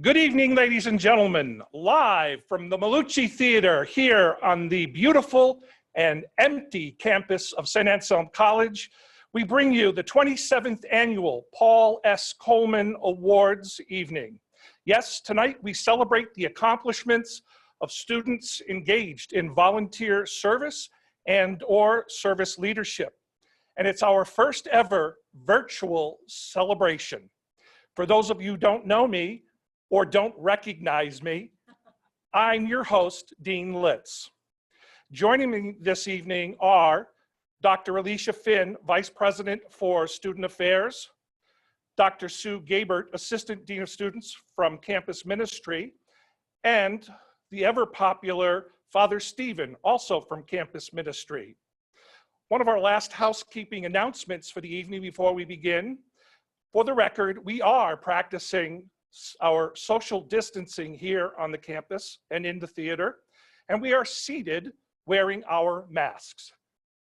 Good evening, ladies and gentlemen. Live from the MELUCCI Theater here on the beautiful and empty campus of Saint Anselm College, we bring you the 27th Annual Paul S. Coleman Awards evening. Yes, tonight we celebrate the accomplishments of students engaged in volunteer service and/or service leadership. And it's our first ever virtual celebration. For those of you who don't know me, or don't recognize me, I'm your host, Dean Litz. Joining me this evening are Dr. Alicia Finn, Vice President for Student Affairs, Dr. Sue Gabert, Assistant Dean of Students from Campus Ministry, and the ever-popular Father Stephen, also from Campus Ministry. One of our last housekeeping announcements for the evening before we begin. For the record, we are practicing our social distancing here on the campus and in the theater, and we are seated wearing our masks.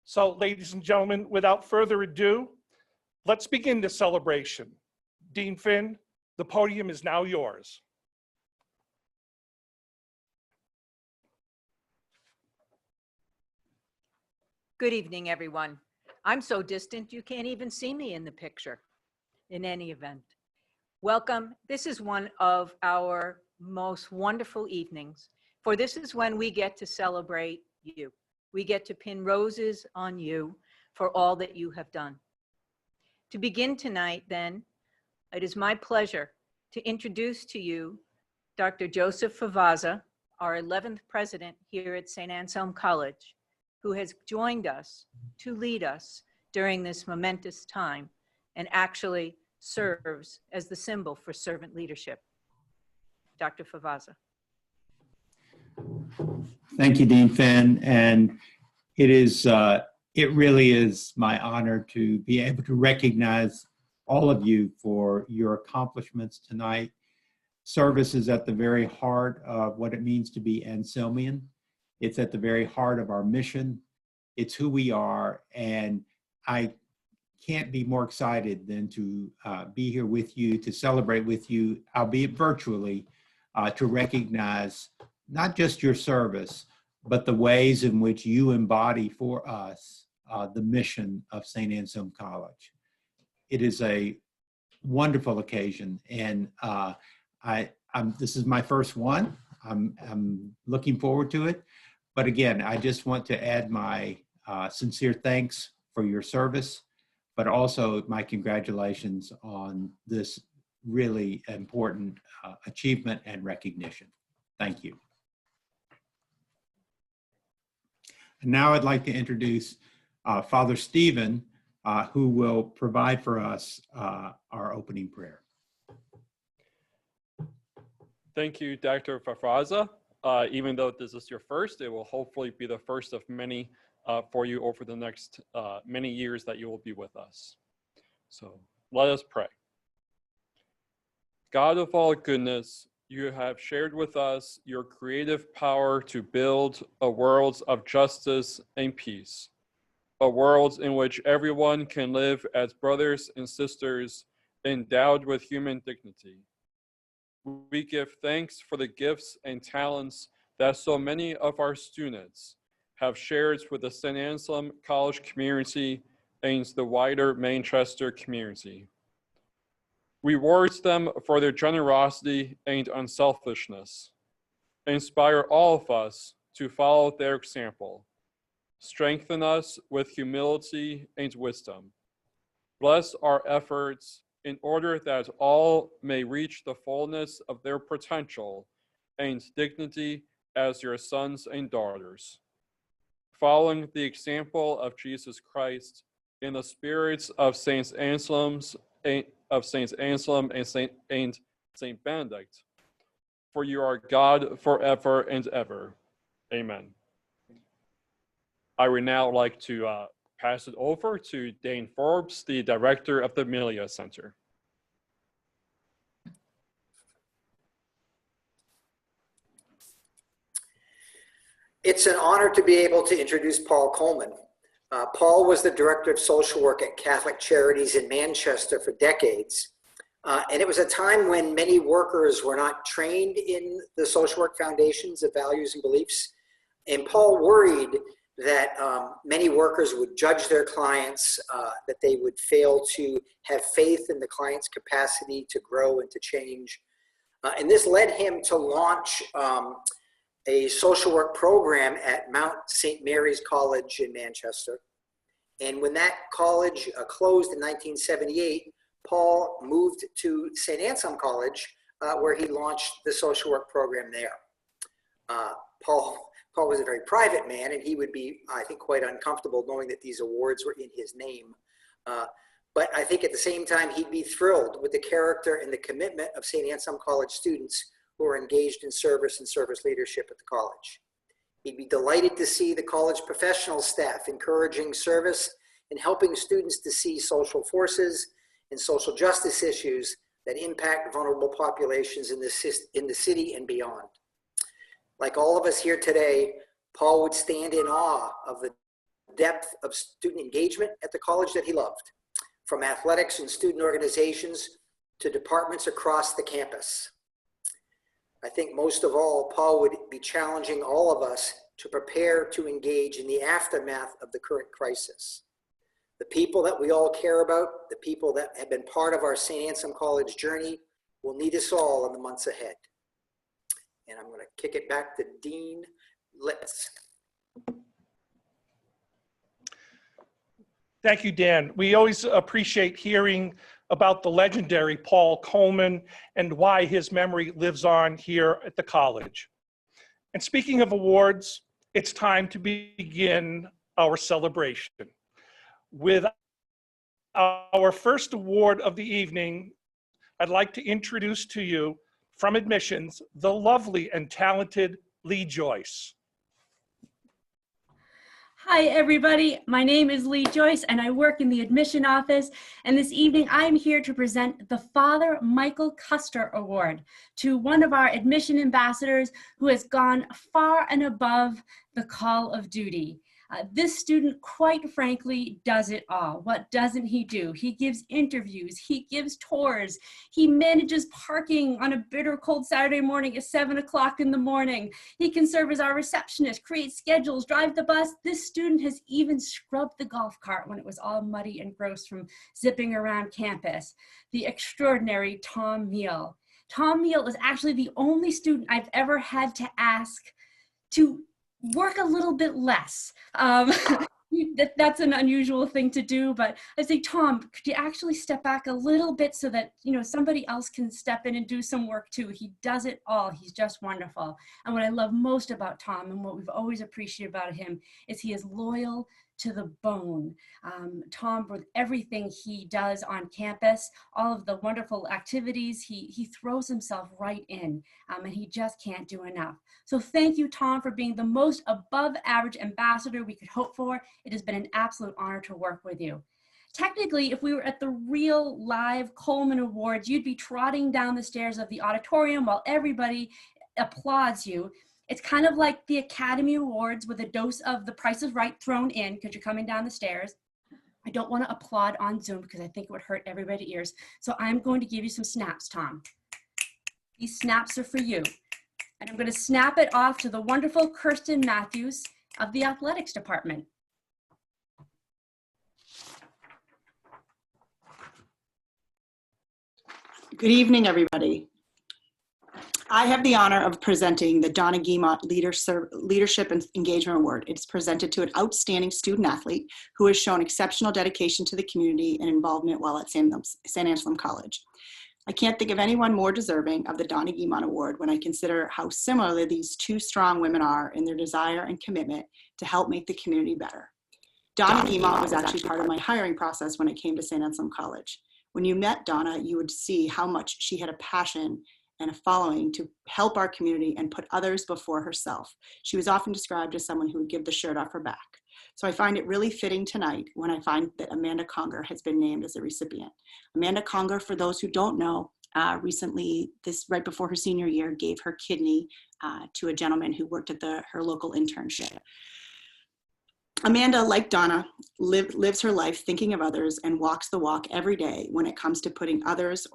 So, ladies and gentlemen, without further ado, let's begin the celebration. Dean Finn, the podium is now yours. Good evening, everyone. I'm so distant you can't even see me in the picture. In any event, welcome. This is one of our most wonderful evenings, for this is when we get to celebrate you. We get to pin roses on you for all that you have done. To begin tonight, then, it is my pleasure to introduce to you Dr. Joseph Favazza, our 11th president here at Saint Anselm College, who has joined us to lead us during this momentous time and actually serves as the symbol for servant leadership. Dr. Favazza. Thank you, Dean Finn. And it really is my honor to be able to recognize all of you for your accomplishments tonight. Service is at the very heart of what it means to be Anselmian. It's at the very heart of our mission. It's who we are. And I can't be more excited than to be here with you, to celebrate with you, albeit virtually, to recognize not just your service, but the ways in which you embody for us the mission of Saint Anselm College. It is a wonderful occasion, and this is my first one. I'm looking forward to it. But again, I just want to add my sincere thanks for your service, but also my congratulations on this really important achievement and recognition. Thank you. And now I'd like to introduce Father Stephen, who will provide for us our opening prayer. Thank you, Dr. Favazza. Even though this is your first, it will hopefully be the first of many for you over the next many years that you will be with us. So let us pray. God of all goodness, you have shared with us your creative power to build a world of justice and peace, a world in which everyone can live as brothers and sisters endowed with human dignity. We give thanks for the gifts and talents that so many of our students have shared with the Saint Anselm College community and the wider Manchester community. We reward them for their generosity and unselfishness. Inspire all of us to follow their example. Strengthen us with humility and wisdom. Bless our efforts in order that all may reach the fullness of their potential and dignity as your sons and daughters. Following the example of Jesus Christ in the spirits of Saint Anselm and Saint Benedict, for you are God forever and ever. Amen. I would now like to pass it over to Dane Forbes, the director of the Meelia Center. It's an honor to be able to introduce Paul Coleman. Paul was the director of social work at Catholic Charities in Manchester for decades. And it was a time when many workers were not trained in the social work foundations of values and beliefs. And Paul worried that many workers would judge their clients, that they would fail to have faith in the client's capacity to grow and to change. And this led him to launch a social work program at Mount St. Mary's College in Manchester. And when that college closed in 1978, Paul moved to Saint Anselm College, where he launched the social work program there. Paul was a very private man, and he would be, I think, quite uncomfortable knowing that these awards were in his name. But I think at the same time, he'd be thrilled with the character and the commitment of Saint Anselm College students who are engaged in service and service leadership at the college. He'd be delighted to see the college professional staff encouraging service and helping students to see social forces and social justice issues that impact vulnerable populations in the city and beyond. Like all of us here today, Paul would stand in awe of the depth of student engagement at the college that he loved, from athletics and student organizations to departments across the campus. I think most of all, Paul would be challenging all of us to prepare to engage in the aftermath of the current crisis. The people that we all care about, the people that have been part of our Saint Anselm College journey, will need us all in the months ahead. And I'm going to kick it back to Dean Litz. Thank you, Dan. We always appreciate hearing about the legendary Paul Coleman and why his memory lives on here at the college. And speaking of awards, it's time to begin our celebration. With our first award of the evening, I'd like to introduce to you from admissions, the lovely and talented Lee Joyce. Hi, everybody. My name is Lee Joyce, and I work in the admission office. And this evening, I'm here to present the Father Michael Custer Award to one of our admission ambassadors who has gone far and above the call of duty. This student, quite frankly, does it all. What doesn't he do? He gives interviews, he gives tours, he manages parking on a bitter cold Saturday morning at 7 o'clock in the morning. He can serve as our receptionist, create schedules, drive the bus. This student has even scrubbed the golf cart when it was all muddy and gross from zipping around campus. The extraordinary Tom Meehl. Tom Meehl is actually the only student I've ever had to ask to work a little bit less. That's an unusual thing to do, but I say, Tom, could you actually step back a little bit so that, you know, somebody else can step in and do some work too? He does it all. He's just wonderful. And what I love most about Tom and what we've always appreciated about him is he is loyal to the bone. Tom, with everything he does on campus, all of the wonderful activities, he throws himself right in, and he just can't do enough. So thank you, Tom, for being the most above average ambassador we could hope for. It has been an absolute honor to work with you. Technically, if we were at the real live Coleman Awards, you'd be trotting down the stairs of the auditorium while everybody applauds you. It's kind of like the Academy Awards with a dose of The Price is Right thrown in because you're coming down the stairs. I don't want to applaud on Zoom because I think it would hurt everybody's ears. So I'm going to give you some snaps, Tom. These snaps are for you. And I'm going to snap it off to the wonderful Kirsten Matthews of the athletics department. Good evening, everybody. I have the honor of presenting the DONNA GUIMONT Leadership and Engagement Award. It's presented to an outstanding student athlete who has shown exceptional dedication to the community and involvement while at Saint Anselm College. I can't think of anyone more deserving of the DONNA GUIMONT Award when I consider how similar these two strong women are in their desire and commitment to help make the community better. DONNA GUIMONT was actually part of my hiring process when it came to Saint Anselm College. When you met Donna, you would see how much she had a passion and a following to help our community and put others before herself. She was often described as someone who would give the shirt off her back. So I find it really fitting tonight when I find that Amanda Conger has been named as a recipient. Amanda Conger, for those who don't know, recently, right before her senior year, gave her kidney to a gentleman who worked at her local internship. Amanda, like Donna, lives her life thinking of others and walks the walk every day when it comes to putting others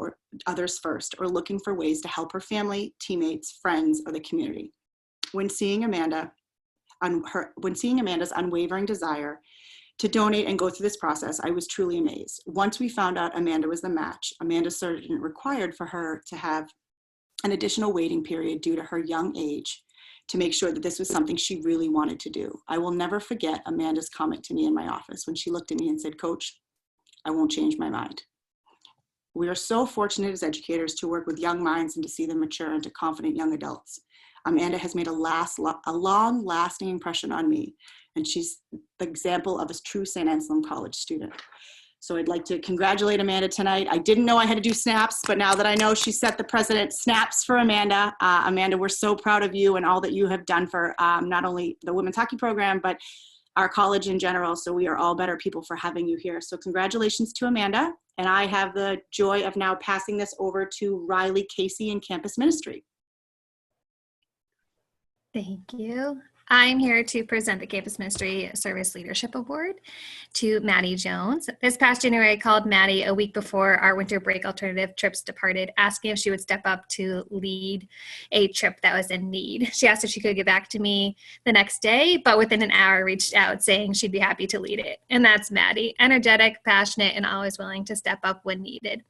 first or looking for ways to help her family, teammates, friends, or the community. When seeing Amanda's unwavering desire to donate and go through this process, I was truly amazed. Once we found out Amanda was the match, Amanda's surgeon required for her to have an additional waiting period due to her young age to make sure that this was something she really wanted to do. I will never forget Amanda's comment to me in my office when she looked at me and said, "Coach, I won't change my mind." We are so fortunate as educators to work with young minds and to see them mature into confident young adults. Amanda has made a long-lasting impression on me, and she's the example of a true Saint Anselm College student. So I'd like to congratulate Amanda tonight. I didn't know I had to do snaps, but now that I know she set the precedent, snaps for Amanda. Amanda, we're so proud of you and all that you have done for not only the women's hockey program, but our college in general. So we are all better people for having you here. So congratulations to Amanda. And I have the joy of now passing this over to Riley Casey in campus ministry. Thank you. I'm here to present the Campus Ministry Service Leadership Award to Maddie Jones. This past January, I called Maddie a week before our winter break alternative trips departed, asking if she would step up to lead a trip that was in need. She asked if she could get back to me the next day, but within an hour reached out saying she'd be happy to lead it. And that's Maddie, energetic, passionate, and always willing to step up when needed.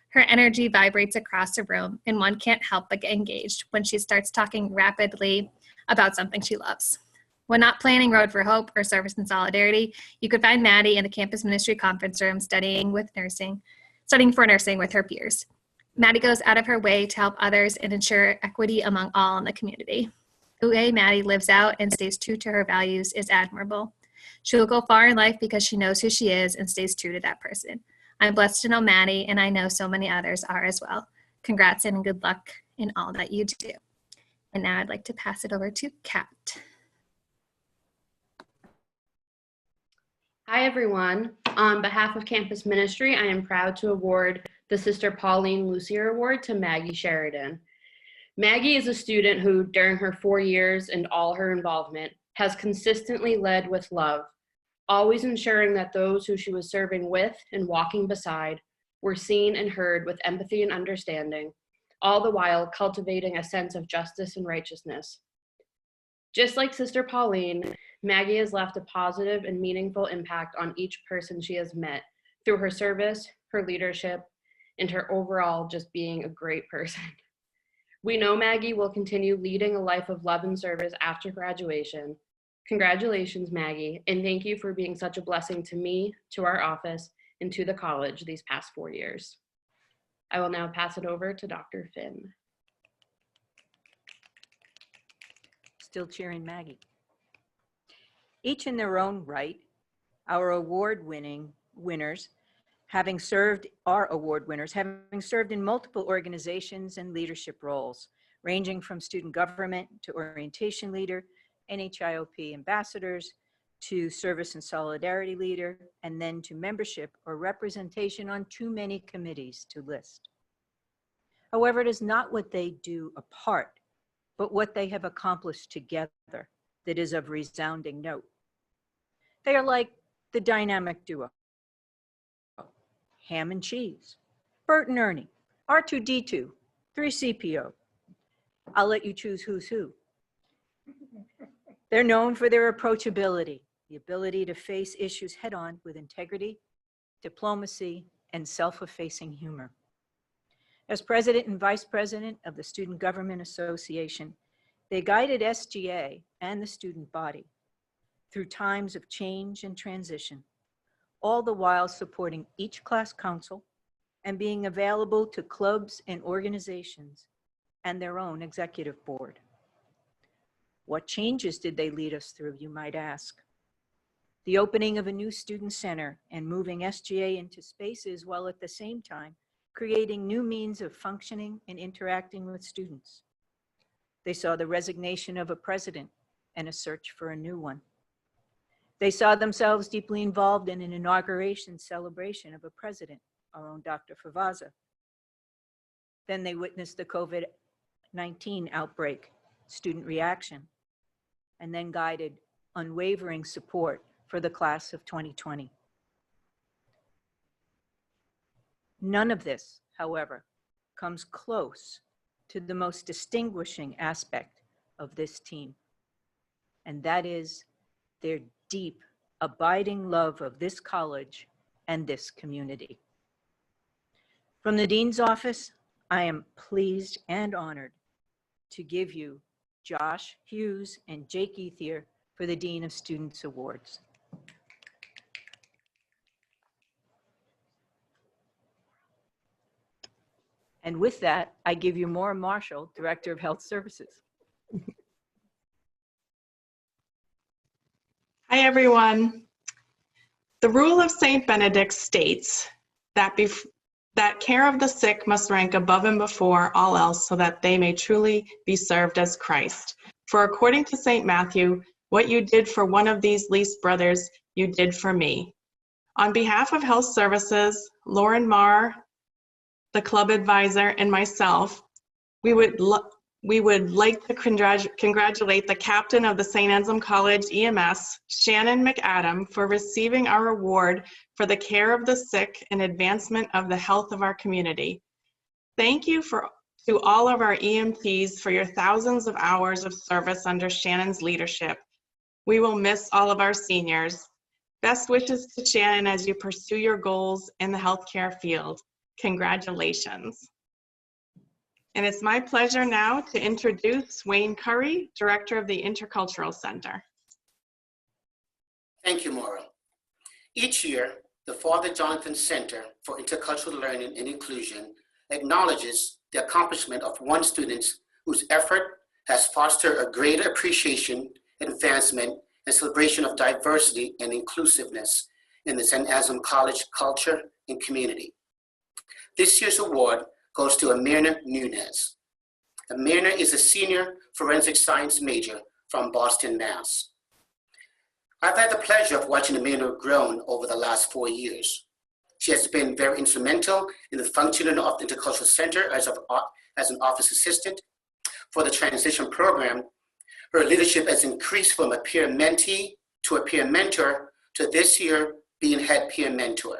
Her energy vibrates across the room, and one can't help but get engaged when she starts talking rapidly about something she loves. When not planning Road for Hope or Service and Solidarity, you could find Maddie in the campus ministry conference room studying for nursing with her peers. Maddie goes out of her way to help others and ensure equity among all in the community. The way Maddie lives out and stays true to her values is admirable. She will go far in life because she knows who she is and stays true to that person. I'm blessed to know Maddie, and I know so many others are as well. Congrats and good luck in all that you do. And now I'd like to pass it over to Kat. Hi, everyone. On behalf of Campus Ministry, I am proud to award the Sister Pauline Lucier Award to Maggie Sheridan. Maggie is a student who, during her 4 years and all her involvement, has consistently led with love, always ensuring that those who she was serving with and walking beside were seen and heard with empathy and understanding, all the while cultivating a sense of justice and righteousness. Just like Sister Pauline, Maggie has left a positive and meaningful impact on each person she has met through her service, her leadership, and her overall just being a great person. We know Maggie will continue leading a life of love and service after graduation. Congratulations, Maggie, and thank you for being such a blessing to me, to our office, and to the college these past 4 years. I will now pass it over to Dr. Finn. Still cheering Maggie. Each in their own right, our award-winning winners, having served in multiple organizations and leadership roles, ranging from student government to orientation leader, NHIOP ambassadors, to service and solidarity leader, and then to membership or representation on too many committees to list. However, it is not what they do apart, but what they have accomplished together that is of resounding note. They are like the dynamic duo, Ham and Cheese, Bert and Ernie, R2D2, 3CPO. I'll let you choose who's who. They're known for their approachability, the ability to face issues head-on with integrity, diplomacy, and self-effacing humor. As president and vice president of the Student Government Association, they guided SGA and the student body through times of change and transition, all the while supporting each class council and being available to clubs and organizations and their own executive board. What changes did they lead us through, you might ask? The opening of a new student center and moving SGA into spaces while at the same time creating new means of functioning and interacting with students. They saw the resignation of a president and a search for a new one. They saw themselves deeply involved in an inauguration celebration of a president, our own Dr. Favaza. Then they witnessed the COVID-19 outbreak, student reaction, and then guided unwavering support for the class of 2020. None of this, however, comes close to the most distinguishing aspect of this team, and that is their deep, abiding love of this college and this community. From the Dean's Office, I am pleased and honored to give you Josh Hughes and Jake Ethier for the Dean of Students Awards. And with that, I give you Maura Marshall, Director of Health Services. Hi, everyone. The rule of St. Benedict states that care of the sick must rank above and before all else so that they may truly be served as Christ. For according to St. Matthew, what you did for one of these least brothers, you did for me. On behalf of Health Services, Lauren Marr, the club advisor, and myself, we would like to congratulate the captain of the Saint Anselm College EMS, Shannon McAdam, for receiving our award for the care of the sick and advancement of the health of our community. Thank you to all of our EMTs for your thousands of hours of service under Shannon's leadership. We will miss all of our seniors. Best wishes to Shannon as you pursue your goals in the healthcare field. Congratulations. And it's my pleasure now to introduce Wayne Curry, Director of the Intercultural Center. Thank you, Maura. Each year, the Father Jonathan Center for Intercultural Learning and Inclusion acknowledges the accomplishment of one student whose effort has fostered a greater appreciation, advancement, and celebration of diversity and inclusiveness in the Saint Anselm College culture and community. This year's award goes to Amirna Nunez. Amirna is a senior forensic science major from Boston, Mass. I've had the pleasure of watching Amirna grow over the last 4 years. She has been very instrumental in the functioning of the Intercultural Center as an office assistant. For the transition program, her leadership has increased from a peer mentee to a peer mentor to this year being head peer mentor.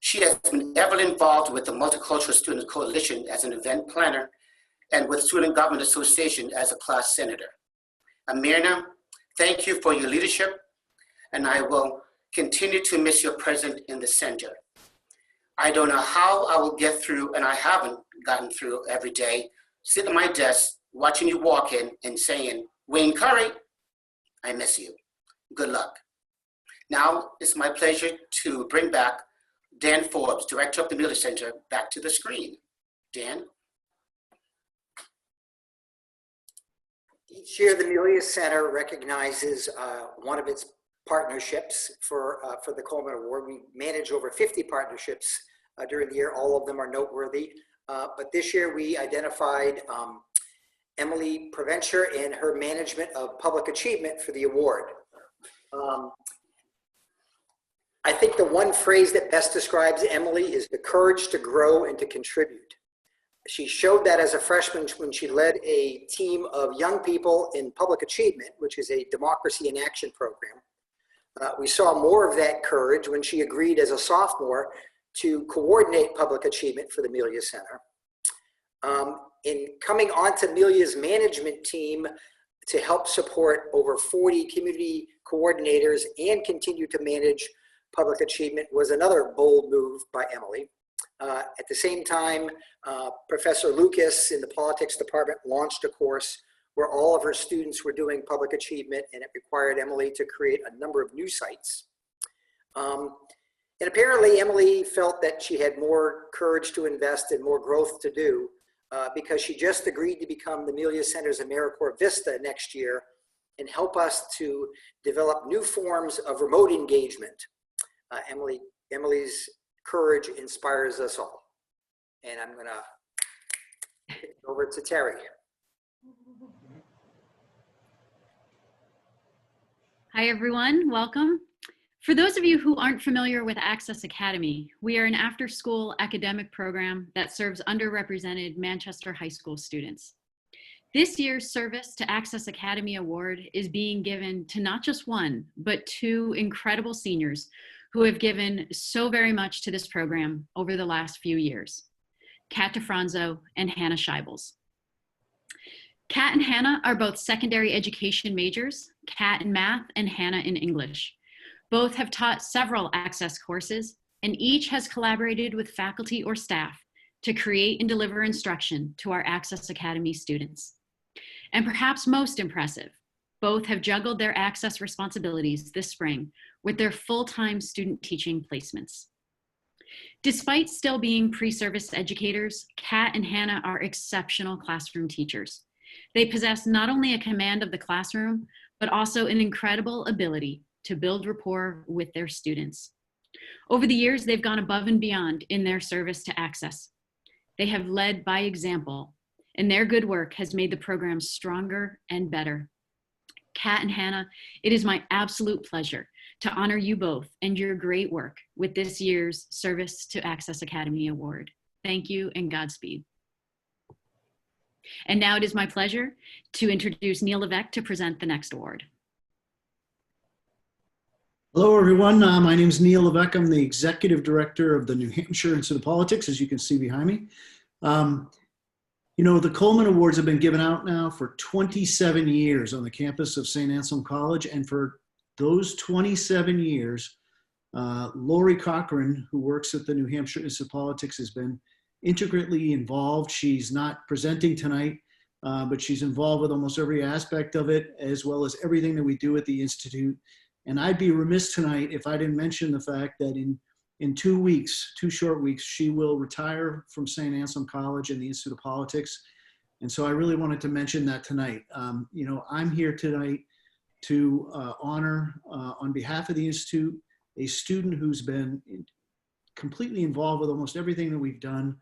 She has been heavily involved with the Multicultural Student Coalition as an event planner and with Student Government Association as a class senator. Amirna, thank you for your leadership, and I will continue to miss your presence in the center. I don't know how I will get through, and I haven't gotten through every day, sitting at my desk, watching you walk in and saying, Wayne Curry, I miss you. Good luck. Now it's my pleasure to bring back Dan Forbes, Director of the Meelia Center, back to the screen. Dan? Each year, the Meelia Center recognizes one of its partnerships for the Coleman Award. We manage over 50 partnerships during the year. All of them are noteworthy. But this year, we identified Emily Preventure and her management of public achievement for the award. I think the one phrase that best describes Emily is the courage to grow and to contribute. She showed that as a freshman when she led a team of young people in public achievement, which is a democracy in action program. We saw more of that courage when she agreed as a sophomore to coordinate public achievement for the Meelia Center. In coming onto Melia's management team to help support over 40 community coordinators and continue to manage public achievement was another bold move by Emily. At the same time, Professor Lucas in the politics department launched a course where all of her students were doing public achievement, and it required Emily to create a number of new sites. And apparently Emily felt that she had more courage to invest and more growth to do because she just agreed to become the Meelia Center's AmeriCorps Vista next year and help us to develop new forms of remote engagement. Emily's courage inspires us all. And I'm gonna kick it over to Terry. Hi everyone, welcome. For those of you who aren't familiar with Access Academy, we are an after-school academic program that serves underrepresented Manchester high school students. This year's Service to Access Academy Award is being given to not just one, but two incredible seniors who have given so very much to this program over the last few years, Kat DeFranzo and Hannah Scheibels. Kat and Hannah are both secondary education majors, Kat in math and Hannah in English. Both have taught several Access courses, and each has collaborated with faculty or staff to create and deliver instruction to our Access Academy students. And perhaps most impressive, both have juggled their Access responsibilities this spring with their full-time student teaching placements. Despite still being pre-service educators, Kat and Hannah are exceptional classroom teachers. They possess not only a command of the classroom, but also an incredible ability to build rapport with their students. Over the years, they've gone above and beyond in their service to Access. They have led by example, and their good work has made the program stronger and better. Kat and Hannah, it is my absolute pleasure to honor you both and your great work with this year's Service to Access Academy Award. Thank you and Godspeed. And now it is my pleasure to introduce Neil Levesque to present the next award. Hello, everyone. My name is Neil Levesque. I'm the Executive Director of the New Hampshire Institute of Politics, as you can see behind me. You know, the Coleman Awards have been given out now for 27 years on the campus of Saint Anselm College. And for those 27 years, Lori Cochran, who works at the New Hampshire Institute of Politics, has been intricately involved. She's not presenting tonight, but she's involved with almost every aspect of it, as well as everything that we do at the Institute. And I'd be remiss tonight if I didn't mention the fact that in 2 weeks, 2 short weeks, she will retire from Saint Anselm College and the Institute of Politics. And so I really wanted to mention that tonight. You know, I'm here tonight to honor, on behalf of the Institute, a student who's been completely involved with almost everything that we've done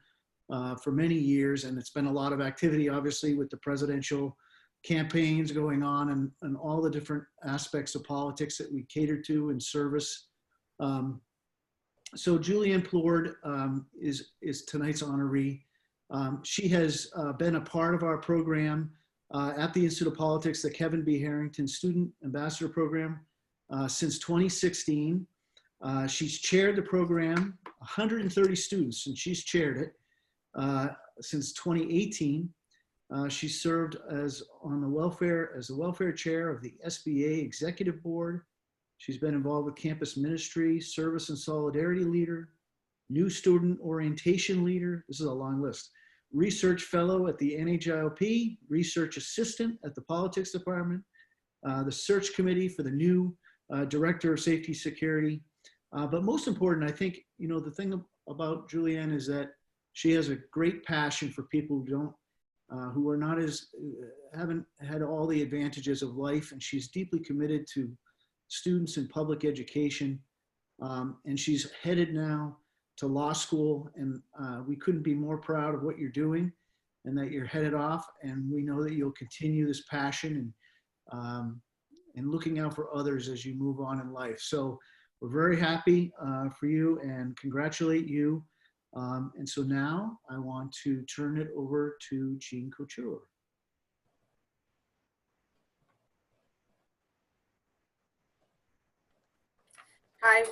for many years. And it's been a lot of activity, obviously, with the presidential campaigns going on and all the different aspects of politics that we cater to and service. So Julianne Plord is tonight's honoree. She has been a part of our program at the Institute of Politics, the Kevin B. Harrington Student Ambassador Program, since 2016. She's chaired the program, 130 students, and she's chaired it since 2018. She served as the welfare chair of the SBA Executive Board. She's been involved with campus ministry, service and solidarity leader, new student orientation leader. This is a long list. Research fellow at the NHIOP, research assistant at the politics department, the search committee for the new director of safety security. But most important, I think, you know, the thing about Julianne is that she has a great passion for people who don't who are not haven't had all the advantages of life, and she's deeply committed to students in public education. And she's headed now to law school, and we couldn't be more proud of what you're doing and that you're headed off. And we know that you'll continue this passion and looking out for others as you move on in life. So we're very happy for you and congratulate you. And so now I want to turn it over to Jean Couture. Hi,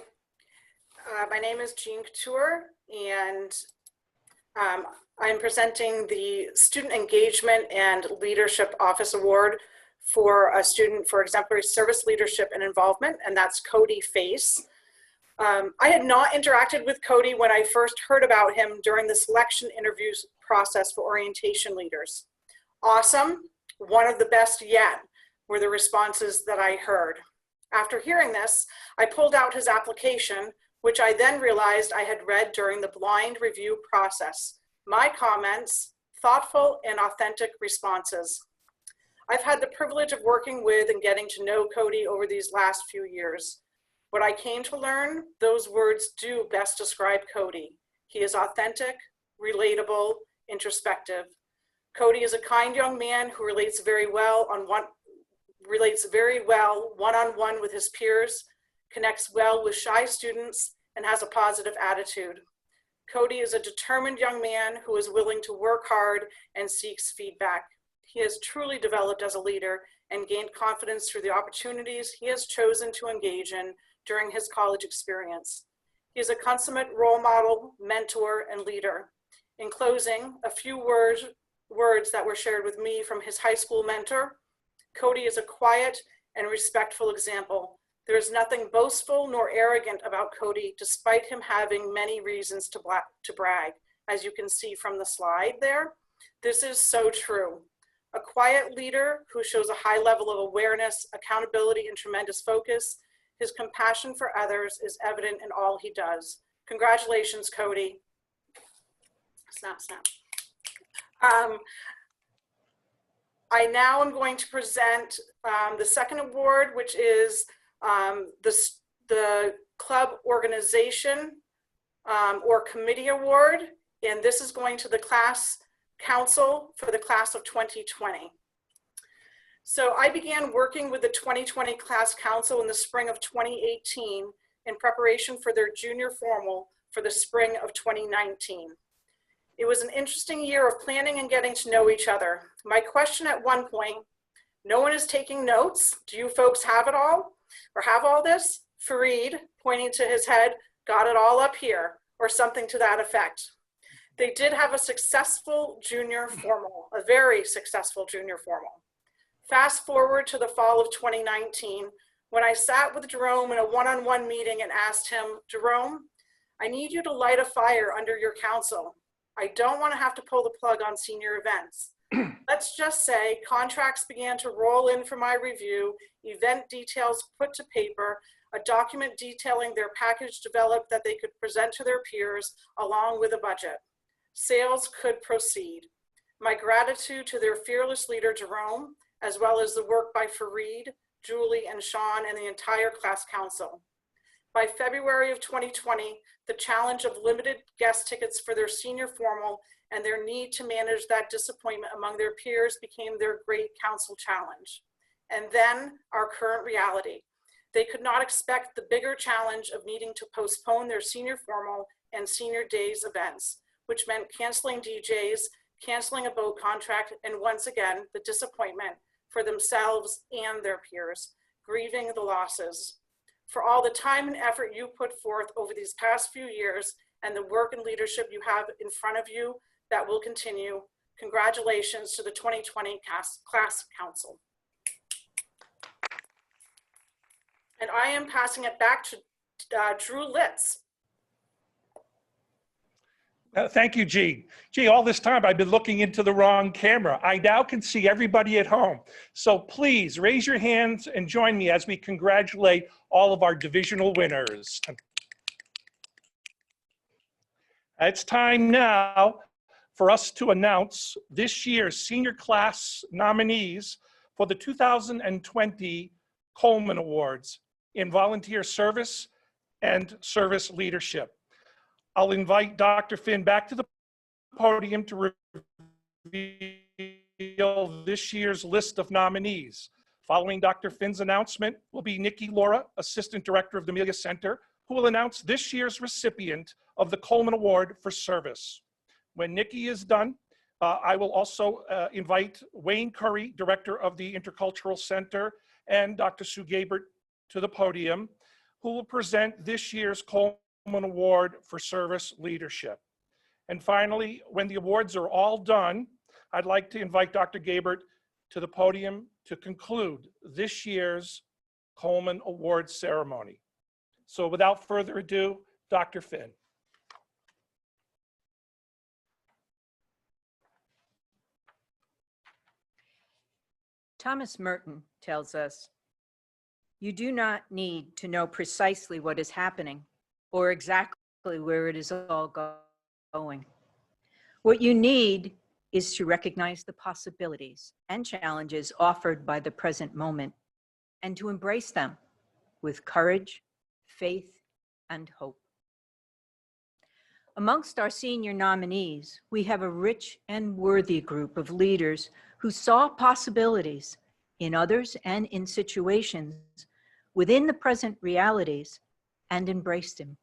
my name is Jean Couture, and I'm presenting the Student Engagement and Leadership Office Award for a student for exemplary service, leadership, and involvement, and that's Cody Face. I had not interacted with Cody when I first heard about him during the selection interviews process for orientation leaders. Awesome, one of the best yet, were the responses that I heard. After hearing this, I pulled out his application, which I then realized I had read during the blind review process. My comments, thoughtful and authentic responses. I've had the privilege of working with and getting to know Cody over these last few years. What I came to learn, those words do best describe Cody. He is authentic, relatable, introspective. Cody is a kind young man who relates very well one-on-one with his peers, connects well with shy students, and has a positive attitude. Cody is a determined young man who is willing to work hard and seeks feedback. he has truly developed as a leader and gained confidence through the opportunities he has chosen to engage in during his college experience. He is a consummate role model, mentor, and leader. In closing, a few words that were shared with me from his high school mentor. Cody is a quiet and respectful example. There is nothing boastful nor arrogant about Cody, despite him having many reasons to brag, as you can see from the slide there. This is so true. A quiet leader who shows a high level of awareness, accountability, and tremendous focus. His compassion for others is evident in all he does. Congratulations, Cody. Snap, snap. I now am going to present the second award, which is the club organization or committee award. And this is going to the class council for the class of 2020. So I began working with the 2020 class council in the spring of 2018 in preparation for their junior formal for the spring of 2019. It was an interesting year of planning and getting to know each other. My question at one point, no one is taking notes. Do you folks have it all or have all this? Fareed, pointing to his head, got it all up here or something to that effect. They did have a successful junior formal, a very successful junior formal. Fast forward to the fall of 2019, when I sat with Jerome in a one-on-one meeting and asked him, Jerome, I need you to light a fire under your council. I don't want to have to pull the plug on senior events. Let's just say contracts began to roll in for my review, event details put to paper, a document detailing their package developed that they could present to their peers along with a budget. Sales could proceed. My gratitude to their fearless leader, Jerome, as well as the work by Fareed, Julie, and Sean, and the entire class council. By February of 2020, the challenge of limited guest tickets for their senior formal and their need to manage that disappointment among their peers became their great council challenge. And then our current reality. They could not expect the bigger challenge of needing to postpone their senior formal and senior days events, which meant canceling DJs, canceling a boat contract, and once again, the disappointment for themselves and their peers, grieving the losses. For all the time and effort you put forth over these past few years and the work and leadership you have in front of you that will continue, congratulations to the 2020 class council. And I am passing it back to Drew Litz. Thank you, G. Gee, all this time I've been looking into the wrong camera. I now can see everybody at home. So please raise your hands and join me as we congratulate all of our divisional winners. It's time now for us to announce this year's senior class nominees for the 2020 Coleman Awards in volunteer service and service leadership. I'll invite Dr. Finn back to the podium to reveal this year's list of nominees. Following Dr. Finn's announcement will be Nikki Laura, Assistant Director of the Meelia Center, who will announce this year's recipient of the Coleman Award for Service. When Nikki is done, I will also invite Wayne Curry, Director of the Intercultural Center, and Dr. Sue Gabert to the podium, who will present this year's Coleman Award for Service Leadership. And finally, when the awards are all done, I'd like to invite Dr. Gabert to the podium to conclude this year's Coleman Awards ceremony. So without further ado, Dr. Finn. Thomas Merton tells us, you do not need to know precisely what is happening or exactly where it is all going. What you need is to recognize the possibilities and challenges offered by the present moment and to embrace them with courage, faith, and hope. Amongst our senior nominees, we have a rich and worthy group of leaders who saw possibilities in others and in situations within the present realities and embraced them.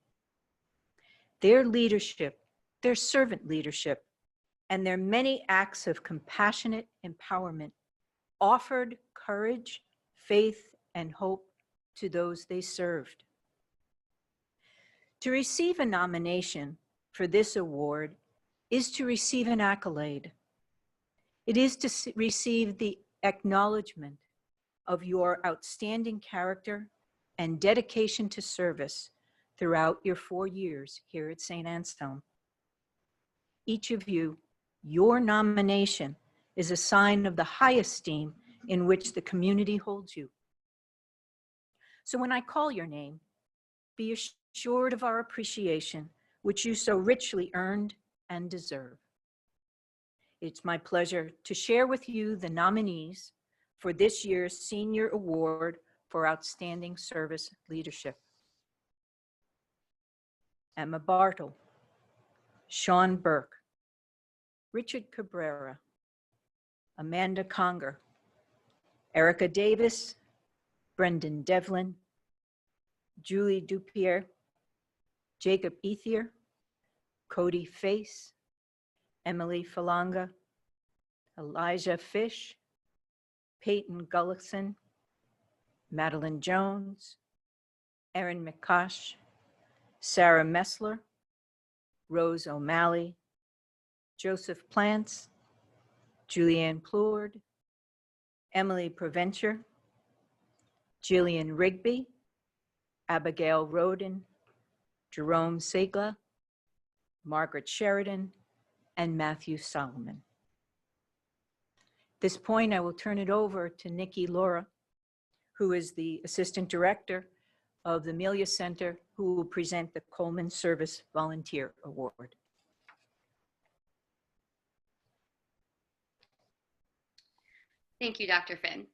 Their leadership, their servant leadership, and their many acts of compassionate empowerment offered courage, faith, and hope to those they served. To receive a nomination for this award is to receive an accolade. It is to receive the acknowledgement of your outstanding character and dedication to service throughout your 4 years here at Saint Anselm. Each of you, your nomination is a sign of the high esteem in which the community holds you. So when I call your name, be assured of our appreciation, which you so richly earned and deserve. It's my pleasure to share with you the nominees for this year's Senior Award for Outstanding Service Leadership. Emma Bartle, Sean Burke, Richard Cabrera, Amanda Conger, Erica Davis, Brendan Devlin, Julie Dupier, Jacob Ethier, Cody Face, Emily Falanga, Elijah Fish, Peyton Gullison, Madeline Jones, Erin McCosh, Sarah Messler, Rose O'Malley, Joseph Plants, Julianne Plourde, Emily Provencher, Jillian Rigby, Abigail Roden, Jerome Segla, Margaret Sheridan, and Matthew Solomon. At this point, I will turn it over to Nikki Laura, who is the Assistant Director of the Meelia Center, who will present the Coleman Service Volunteer Award. Thank you, Dr. Finn.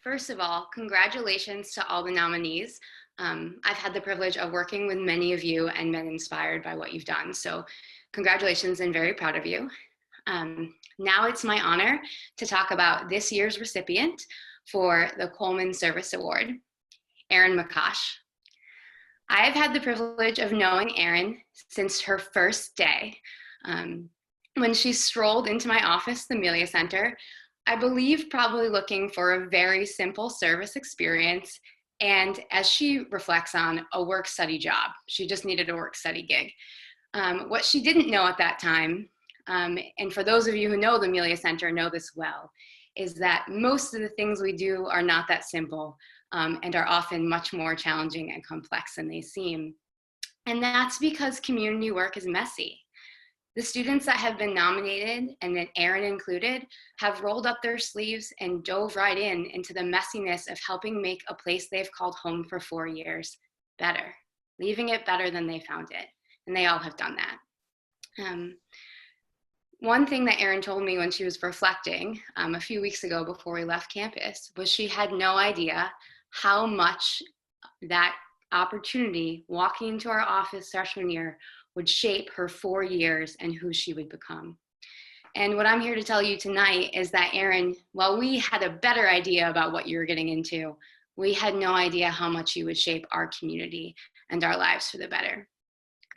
First of all, congratulations to all the nominees. I've had the privilege of working with many of you and been inspired by what you've done. So congratulations and very proud of you. Now it's my honor to talk about this year's recipient for the Coleman Service Award, Erin McCosh. I have had the privilege of knowing Erin since her first day. When she strolled into my office, the Meelia Center, I believe probably looking for a very simple service experience, and as she reflects on, a work-study job. She just needed a work-study gig. What she didn't know at that time, and for those of you who know the Meelia Center know this well, is that most of the things we do are not that simple and are often much more challenging and complex than they seem. And that's because community work is messy. The students that have been nominated, and that Erin included, have rolled up their sleeves and dove right into the messiness of helping make a place they've called home for 4 years better, leaving it better than they found it. And they all have done that. One thing that Erin told me when she was reflecting a few weeks ago before we left campus was she had no idea how much that opportunity walking into our office freshman year would shape her 4 years and who she would become. And what I'm here to tell you tonight is that Erin, while we had a better idea about what you were getting into, we had no idea how much you would shape our community and our lives for the better.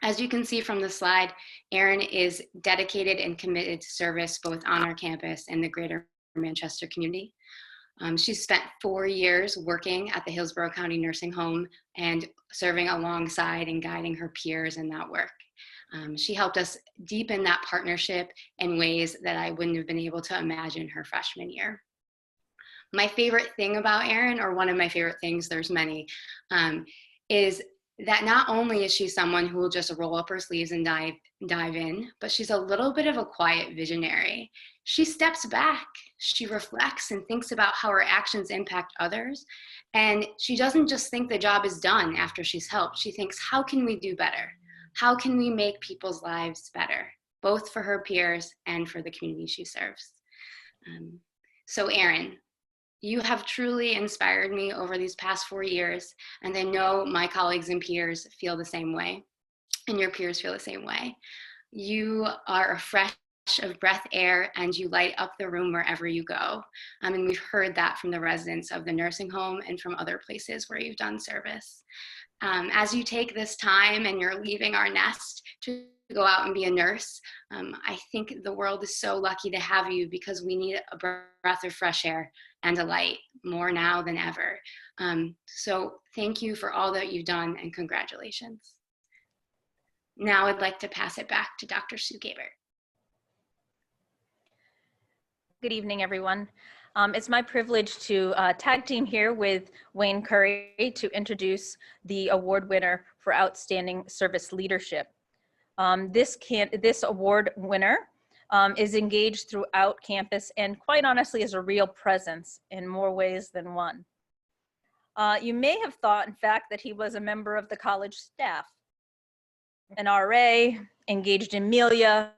As you can see from the slide, Erin is dedicated and committed to service both on our campus and the greater Manchester community. She's spent 4 years working at the Hillsborough County Nursing Home and serving alongside and guiding her peers in that work. She helped us deepen that partnership in ways that I wouldn't have been able to imagine her freshman year. My favorite thing about Erin, or one of my favorite things, there's many, is that not only is she someone who will just roll up her sleeves and dive in, but she's a little bit of a quiet visionary. She steps back, she reflects and thinks about how her actions impact others. And she doesn't just think the job is done after she's helped. She thinks, how can we do better? How can we make people's lives better, both for her peers and for the community she serves? So Erin, you have truly inspired me over these past 4 years, and I know my colleagues and peers feel the same way, and your peers feel the same way. You are a fresh of breath air, and you light up the room wherever you go. And we've heard that from the residents of the nursing home and from other places where you've done service. As you take this time and you're leaving our nest to go out and be a nurse. I think the world is so lucky to have you because we need a breath of fresh air and a light more now than ever. So thank you for all that you've done and congratulations. Now I'd like to pass it back to Dr. Sue Gabert. Good evening, everyone. It's my privilege to tag team here with Wayne Curry to introduce the award winner for Outstanding Service Leadership. This award winner is engaged throughout campus and quite honestly is a real presence in more ways than one. You may have thought, in fact, that he was a member of the college staff, an RA, engaged in Meelia,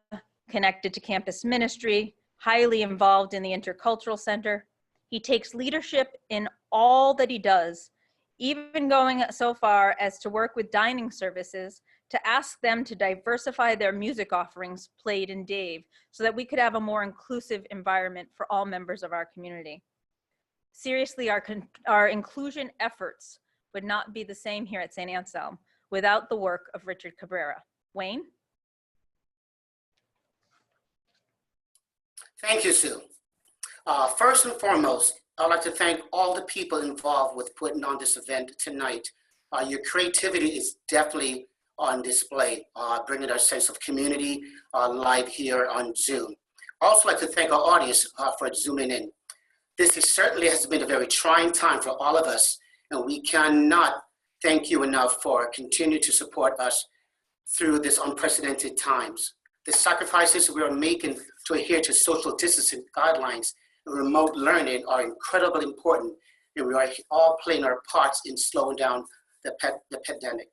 connected to campus ministry, highly involved in the Intercultural Center. He takes leadership in all that he does, even going so far as to work with dining services to ask them to diversify their music offerings played in Dave so that we could have a more inclusive environment for all members of our community. Seriously, our inclusion efforts would not be the same here at Saint Anselm without the work of Richard Cabrera. Wayne? Thank you, Sue. First and foremost, I'd like to thank all the people involved with putting on this event tonight. Your creativity is definitely on display, bringing our sense of community live here on Zoom. I'd also like to thank our audience for zooming in. This certainly has been a very trying time for all of us, and we cannot thank you enough for continuing to support us through this unprecedented times. The sacrifices we are making to adhere to social distancing guidelines and remote learning are incredibly important, and we are all playing our parts in slowing down the pandemic.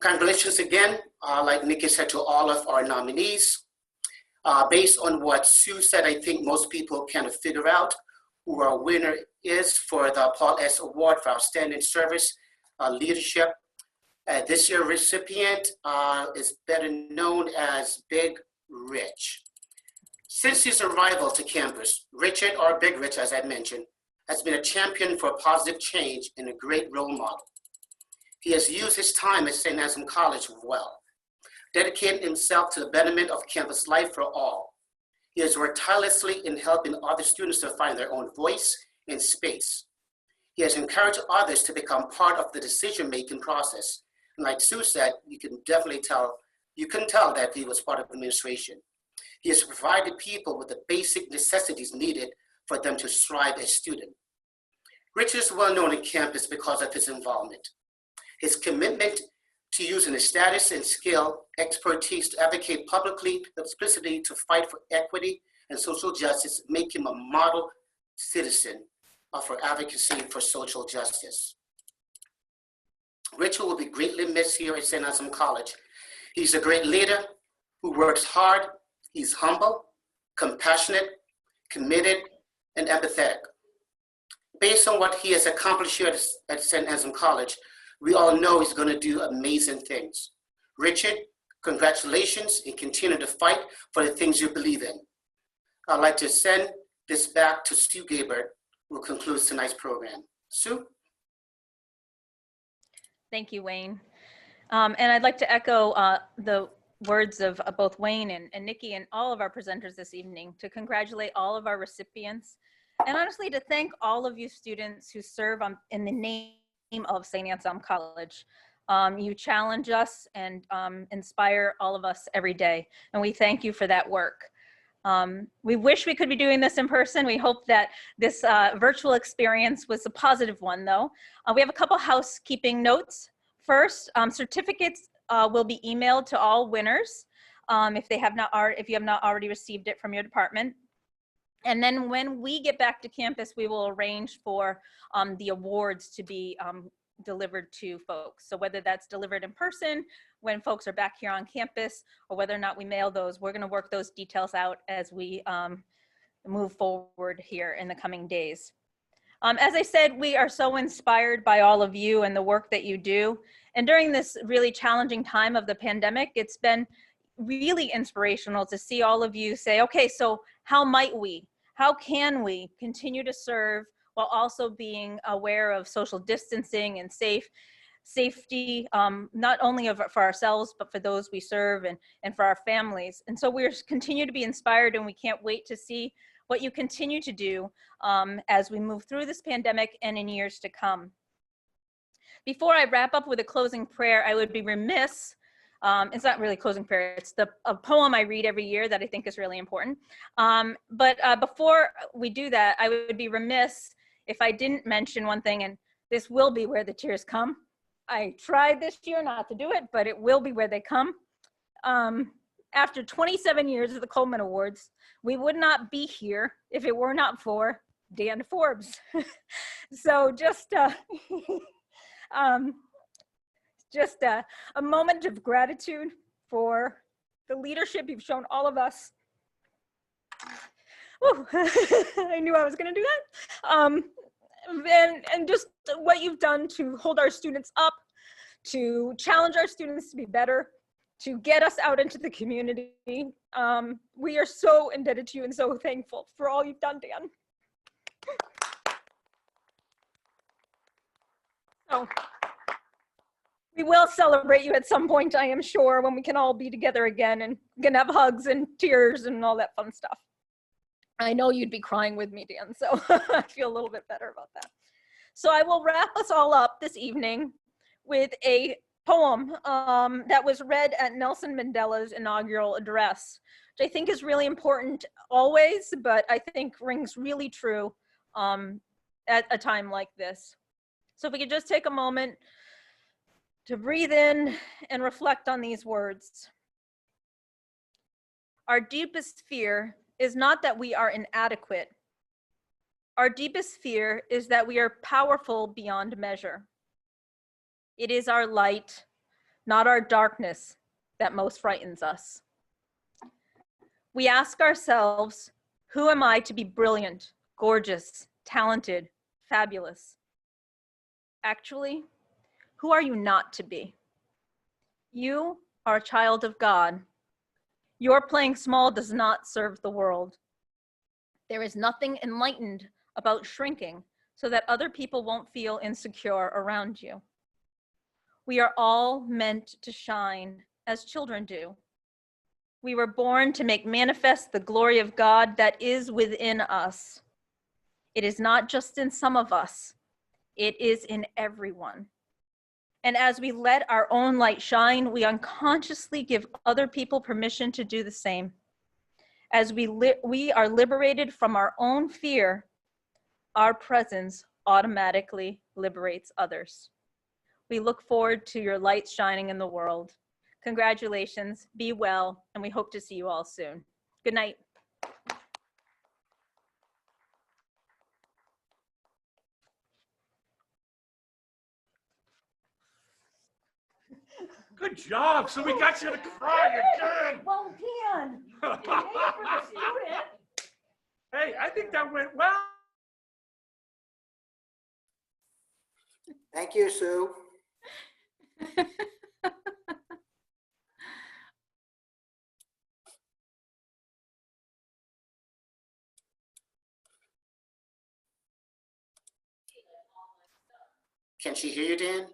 Congratulations again, like Nikki said, to all of our nominees. Based on what Sue said, I think most people kind of figure out who our winner is for the Paul S. Award for Outstanding Service Leadership. This year's recipient is better known as Big Rich. Since his arrival to campus, Richard, or Big Rich as I mentioned, has been a champion for positive change and a great role model. He has used his time at Saint Anselm College well, dedicating himself to the betterment of campus life for all. He has worked tirelessly in helping other students to find their own voice and space. He has encouraged others to become part of the decision-making process. And like Sue said, you can tell that he was part of administration. He has provided people with the basic necessities needed for them to strive as students. Richard is well known on campus because of his involvement. His commitment to using his status and skill, expertise to advocate publicly, explicitly to fight for equity and social justice make him a model citizen for advocacy for social justice. Richard will be greatly missed here at Saint Anselm College. He's a great leader who works hard. He's humble, compassionate, committed, and empathetic. Based on what he has accomplished here at Saint Anselm College, we all know he's going to do amazing things. Richard, congratulations, and continue to fight for the things you believe in. I'd like to send this back to Sue Gabert, who concludes tonight's program. Sue? Thank you, Wayne. And I'd like to echo the words of both Wayne and Nikki and all of our presenters this evening to congratulate all of our recipients and honestly to thank all of you students who serve in the name of Saint Anselm College. You challenge us and inspire all of us every day, and we thank you for that work. We wish we could be doing this in person. We hope that this virtual experience was a positive one, though. We have a couple housekeeping notes. First, certificates will be emailed to all winners if you have not already received it from your department. And then when we get back to campus, we will arrange for the awards to be delivered to folks. So whether that's delivered in person when folks are back here on campus, or whether or not we mail those, we're going to work those details out as we move forward here in the coming days. As I said, we are so inspired by all of you and the work that you do. And during this really challenging time of the pandemic, it's been really inspirational to see all of you say, okay, so how can we continue to serve while also being aware of social distancing and safe? safety, not only for ourselves, but for those we serve and for our families. And so we're continue to be inspired, and we can't wait to see what you continue to do as we move through this pandemic and in years to come. Before I wrap up with a closing prayer, I would be remiss, it's not really closing prayer, it's a poem I read every year that I think is really important. But before we do that, I would be remiss if I didn't mention one thing, and this will be where the tears come. I tried this year not to do it, but it will be where they come. After 27 years of the Coleman Awards, we would not be here if it were not for Dan Forbes. So just a moment of gratitude for the leadership you've shown all of us. Whew. I knew I was going to do that. And just what you've done to hold our students up, to challenge our students to be better, to get us out into the community. We are so indebted to you and so thankful for all you've done, Dan. So we will celebrate you at some point, I am sure, when we can all be together again and gonna have hugs and tears and all that fun stuff. I know you'd be crying with me, Dan, so I feel a little bit better about that. So I will wrap us all up this evening with a poem that was read at Nelson Mandela's inaugural address, which I think is really important always, but I think rings really true at a time like this. So if we could just take a moment to breathe in and reflect on these words. Our deepest fear is not that we are inadequate. Our deepest fear is that we are powerful beyond measure. It is our light, not our darkness, that most frightens us. We ask ourselves, who am I to be brilliant, gorgeous, talented, fabulous? Actually, who are you not to be? You are a child of God. Your playing small does not serve the world. There is nothing enlightened about shrinking so that other people won't feel insecure around you. We are all meant to shine as children do. We were born to make manifest the glory of God that is within us. It is not just in some of us, it is in everyone. And as we let our own light shine, we unconsciously give other people permission to do the same. As we are liberated from our own fear, our presence automatically liberates others. We look forward to your light shining in the world. Congratulations, be well, and we hope to see you all soon. Good night. Good job. So we got you to cry again. Well, Dan, for the student. Hey, I think that went well. Thank you, Sue. Can she hear you, Dan?